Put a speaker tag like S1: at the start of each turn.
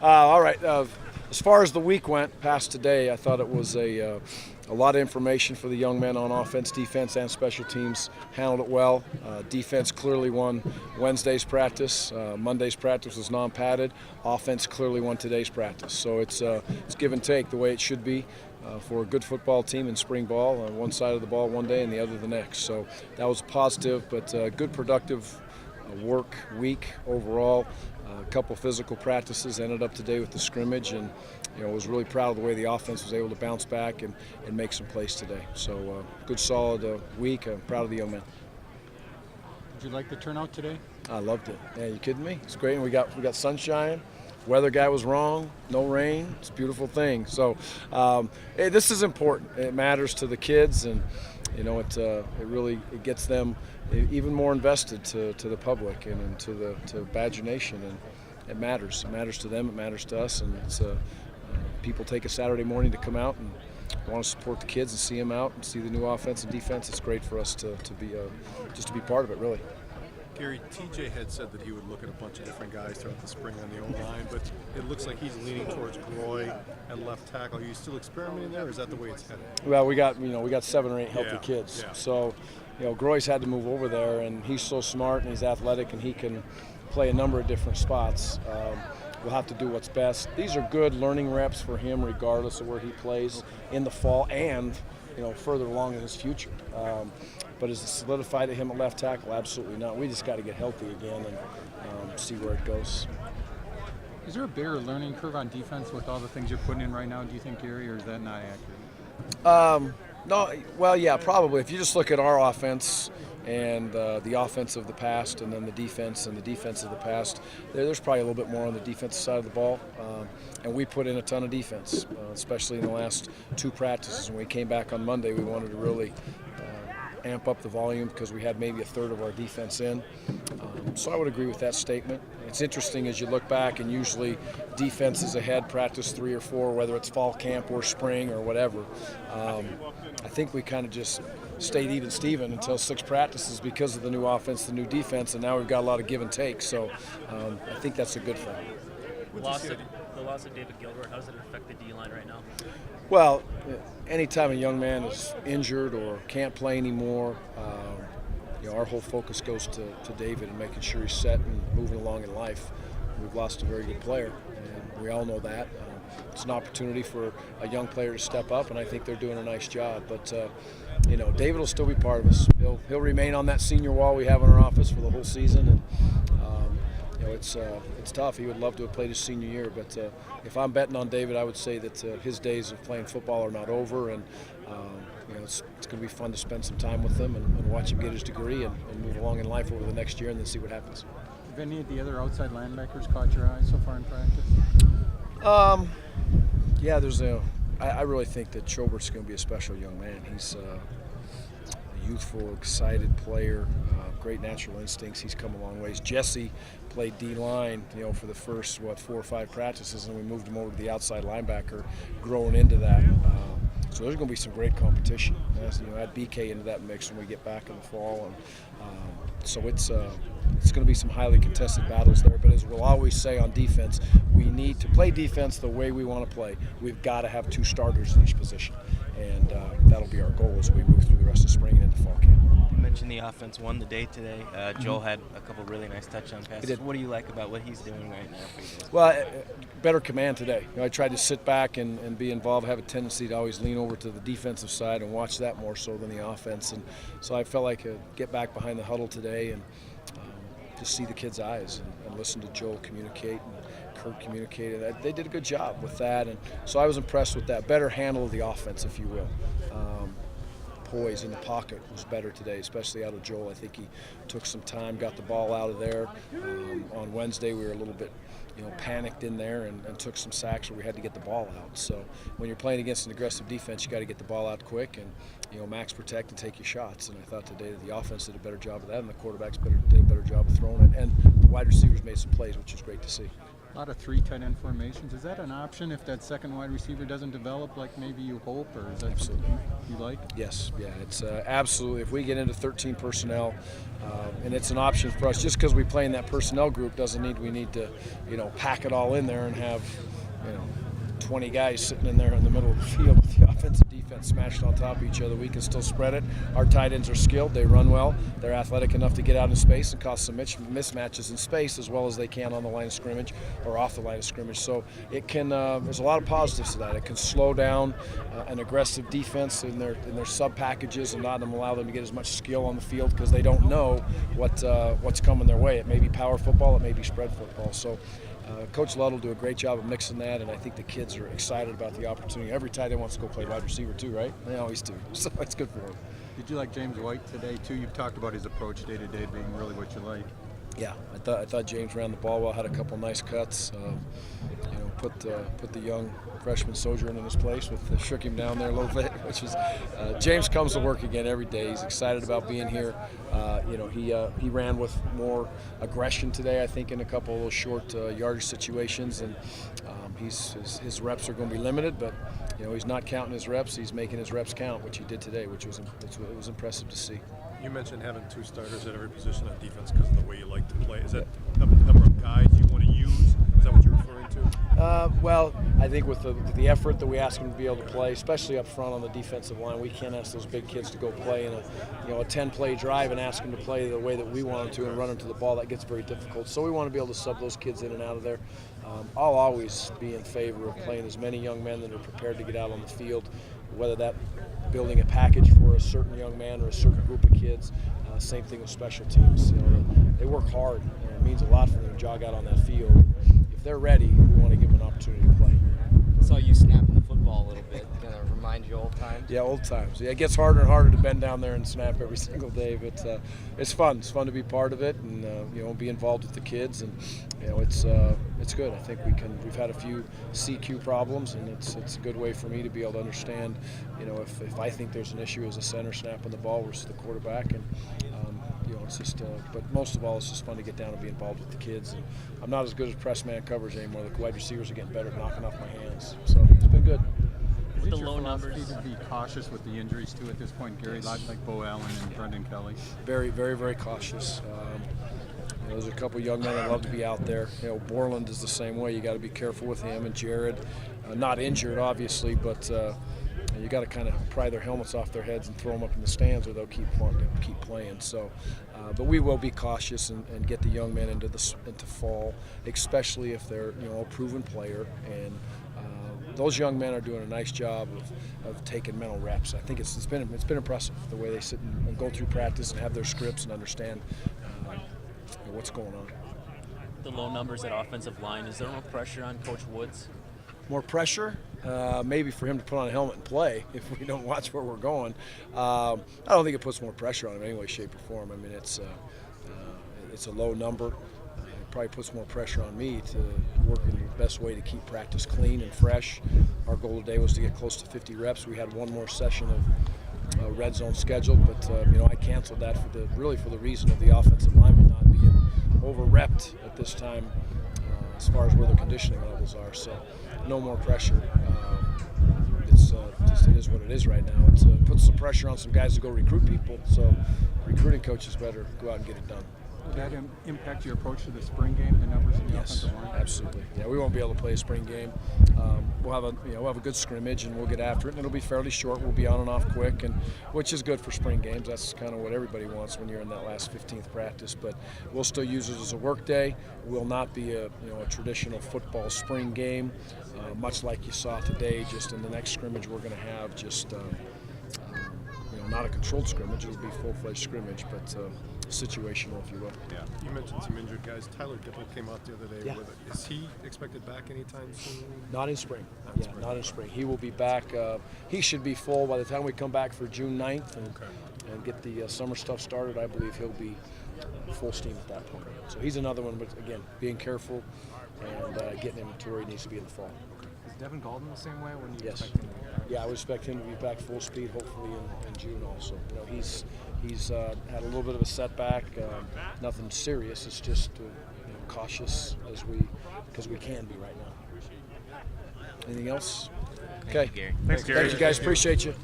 S1: All right. As far as the week went, past today, I thought it was a lot of information for the young men on offense, defense, and special teams. Handled it well. Defense clearly won Wednesday's practice. Monday's practice was non-padded. Offense clearly won today's practice. So it's give and take the way it should be for a good football team in spring ball. On one side of the ball one day and the other the next. So that was positive, but good productive work week overall. A couple physical practices, ended up today with the scrimmage, and was really proud of the way the offense was able to bounce back and make some plays today. So good solid week. I'm proud of the young men.
S2: Did you like the turnout today?
S1: I loved it. Yeah, you kidding me? It's great. And we got sunshine. Weather guy was wrong. No rain. It's a beautiful thing. So this is important. It matters to the kids, and it really gets them even more invested to the public and to Badger Nation, and it matters. It matters to them. It matters to us, and it's people take a Saturday morning to come out and want to support the kids and see them out and see the new offense and defense. It's great for us to be just to be part of it, really.
S3: Gary, TJ had said that he would look at a bunch of different guys throughout the spring on the O-line, but it looks like he's leaning towards Groy and left tackle. Are you still experimenting there, or is that the way it's headed?
S1: Well, we got 7 or 8 healthy kids.
S3: Yeah.
S1: So, Groy's had to move over there, and he's so smart and he's athletic and he can play a number of different spots. We'll have to do what's best. These are good learning reps for him, regardless of where he plays in the fall and further along in his future. But is it solidified to him at left tackle? Absolutely not. We just got to get healthy again and see where it goes.
S2: Is there a bigger learning curve on defense with all the things you're putting in right now, do you think, Gary, or is that not accurate?
S1: No, well, yeah, probably. If you just look at our offense and the offense of the past and then the defense and the defense of the past, there's probably a little bit more on the defensive side of the ball. And we put in a ton of defense, especially in the last 2 practices. When we came back on Monday, we wanted to really amp up the volume because we had maybe a third of our defense in. So I would agree with that statement. It's interesting as you look back, and usually defense is ahead practice 3 or 4, whether it's fall camp or spring or whatever. I think we kind of just stayed even Steven until 6 practices because of the new offense, the new defense, and now we've got a lot of give and take. So I think that's a good thing.
S4: The loss of David Gilbert, how does it affect the D-line right now?
S1: Well, anytime a young man is injured or can't play anymore, our whole focus goes to David and making sure he's set and moving along in life. We've lost a very good player, and we all know that. It's an opportunity for a young player to step up, and I think they're doing a nice job. But David will still be part of us. He'll remain on that senior wall we have in our office for the whole season, and it's tough. He would love to have played his senior year, but if I'm betting on David, I would say that his days of playing football are not over, and it's going to be fun to spend some time with him and watch him get his degree and move along in life over the next year and then see what happens.
S2: Have any of the other outside linebackers caught your eye so far in practice?
S1: Yeah, I really think that Chobert's going to be a special young man. He's a youthful, excited player, great natural instincts. He's come a long ways. Jesse played D-line, for the first 4 or 5 practices, and we moved him over to the outside linebacker, growing into that. So there's going to be some great competition. Add BK into that mix when we get back in the fall, and so it's going to be some highly contested battles there. But as we'll always say on defense, we need to play defense the way we want to play. We've got to have 2 starters in each position, and that'll be our goal as we move through the rest of spring and into fall camp.
S4: You mentioned the offense won the day today. Joel had a couple really nice touchdown passes. What do you like about what he's doing right now for you guys?
S1: Well, better command today. I tried to sit back and be involved. I have a tendency to always lean over to the defensive side and watch that more so than the offense. And so I felt like get back behind the huddle today and just see the kids' eyes and listen to Joel communicate and Kurt communicated. They did a good job with that, and so I was impressed with that. Better handle of the offense, if you will. Poise in the pocket was better today, especially out of Joel. I think he took some time, got the ball out of there. On Wednesday, we were a little bit, panicked in there and took some sacks where we had to get the ball out. So when you're playing against an aggressive defense, you got to get the ball out quick and max protect and take your shots. And I thought today that the offense did a better job of that, and the quarterbacks did a better job of throwing it, and the wide receivers made some plays, which was great to see.
S2: A lot of 3 tight end formations. Is that an option if that second wide receiver doesn't develop like maybe you hope, or is that
S1: Absolutely.
S2: something you like?
S1: Yes, yeah, it's absolutely. If we get into 13 personnel, and it's an option for us, just because we play in that personnel group doesn't mean we need to, pack it all in there and have, 20 guys sitting in there in the middle of the field with the offense and defense smashed on top of each other. We can still spread it. Our tight ends are skilled. They run well. They're athletic enough to get out in space and cause some mismatches in space as well as they can on the line of scrimmage or off the line of scrimmage. So it can. There's a lot of positives to that. It can slow down an aggressive defense in their sub packages and not allow them to get as much skill on the field because they don't know what's coming their way. It may be power football. It may be spread football. So. Coach Ludd will do a great job of mixing that, and I think the kids are excited about the opportunity. Every tight end wants to go play wide receiver too, right? They always do, so it's good for them.
S2: Did you like James White today too? You've talked about his approach day to day being really what you like.
S1: Yeah, I thought James ran the ball well, had a couple nice cuts. Put the young freshman Sojourn in his place shook him down there a little bit, which was James comes to work again every day. He's excited about being here. He ran with more aggression today, I think, in a couple of those short yardage situations, and his reps are going to be limited, but he's not counting his reps. He's making his reps count, which he did today, which was impressive to see.
S3: You mentioned having 2 starters at every position on defense because of the way you like to play. Is that the number of guys you want to use? Is that what you're referring to?
S1: Well, I think with the effort that we ask them to be able to play, especially up front on the defensive line, we can't ask those big kids to go play in a 10-play drive and ask them to play the way that we want them to and run into the ball. That gets very difficult. So we want to be able to sub those kids in and out of there. I'll always be in favor of playing as many young men that are prepared to get out on the field, whether that building a package for a certain young man or a certain group of kids. Same thing with special teams. They work hard. It means a lot for them to jog out on that field. If they're ready, we want to give them an opportunity to play.
S5: Saw you snapping the football a little bit. Gonna remind you old times.
S1: Yeah, old times. Yeah, it gets harder and harder to bend down there and snap every single day, but it's fun. It's fun to be part of it and be involved with the kids, and it's good. I think we've had a few CQ problems, and it's a good way for me to be able to understand. If I think there's an issue as a center snapping the ball versus the quarterback, and it's just. But most of all, it's just fun to get down and be involved with the kids. And I'm not as good as press man coverage anymore. The wide receivers are getting better at knocking off my hands, so it's been good.
S2: Is it
S4: the
S2: your
S4: low
S2: philosophy
S4: numbers.
S2: to be cautious with the injuries too at this point, Gary, like Bo Allen and Brendan Kelly?
S1: Very, very, very cautious. There's a couple young men that love to be out there. Borland is the same way. You got to be careful with him and Jared. Not injured, obviously, but you got to kind of pry their helmets off their heads and throw them up in the stands, or they'll keep playing. So, but we will be cautious and get the young men into fall, especially if they're a proven player. And those young men are doing a nice job of taking mental reps. I think it's been impressive the way they sit and go through practice and have their scripts and understand what's going on.
S6: The low numbers at offensive line, is there more pressure on Coach Woods?
S1: More pressure, maybe for him to put on a helmet and play if we don't watch where we're going. I don't think it puts more pressure on him in any way, shape, or form. I mean, it's a low number. It probably puts more pressure on me to work in the best way to keep practice clean and fresh. Our goal today was to get close to 50 reps. We had one more session of red zone scheduled, but I canceled that for the reason of the offensive linemen not being over-repped at this time as far as where their conditioning levels are. So no more pressure. It is what it is right now. It puts some pressure on some guys to go recruit people. So recruiting coaches better go out and get it done.
S2: Will that impact your approach to the spring game, the numbers in the
S1: Yes,
S2: offensive line?
S1: absolutely. Yeah, we won't be able to play a spring game. We'll have a good scrimmage and we'll get after it. And it'll be fairly short. We'll be on and off quick, and which is good for spring games. That's kind of what everybody wants when you're in that last 15th practice. But we'll still use it as a work day. It will not be a traditional football spring game, much like you saw today. Just in the next scrimmage, we're going to have just not a controlled scrimmage. It'll be full-fledged scrimmage, but situational, if you will.
S3: Yeah. You mentioned some injured guys. Tyler Dipple came out the other day
S1: Yeah.
S3: with it. Is he expected back anytime soon?
S1: Not in spring.
S3: Not in
S1: Not in spring. He will be back. He should be full by the time we come back for June 9th and get the summer stuff started. I believe he'll be full steam at that point. So he's another one, but again, being careful and getting him to where he needs to be in the fall.
S5: Is Devin Golden the same way? When you
S1: Yes.
S5: expect him?
S1: Yeah, I would expect him to be back full speed, hopefully in June also. He's had a little bit of a setback, nothing serious. It's just cautious because we can be right now. Anything else?
S4: Thank
S1: Okay.
S4: you, Gary.
S7: Thanks, Gary.
S1: Thank you guys. Appreciate you.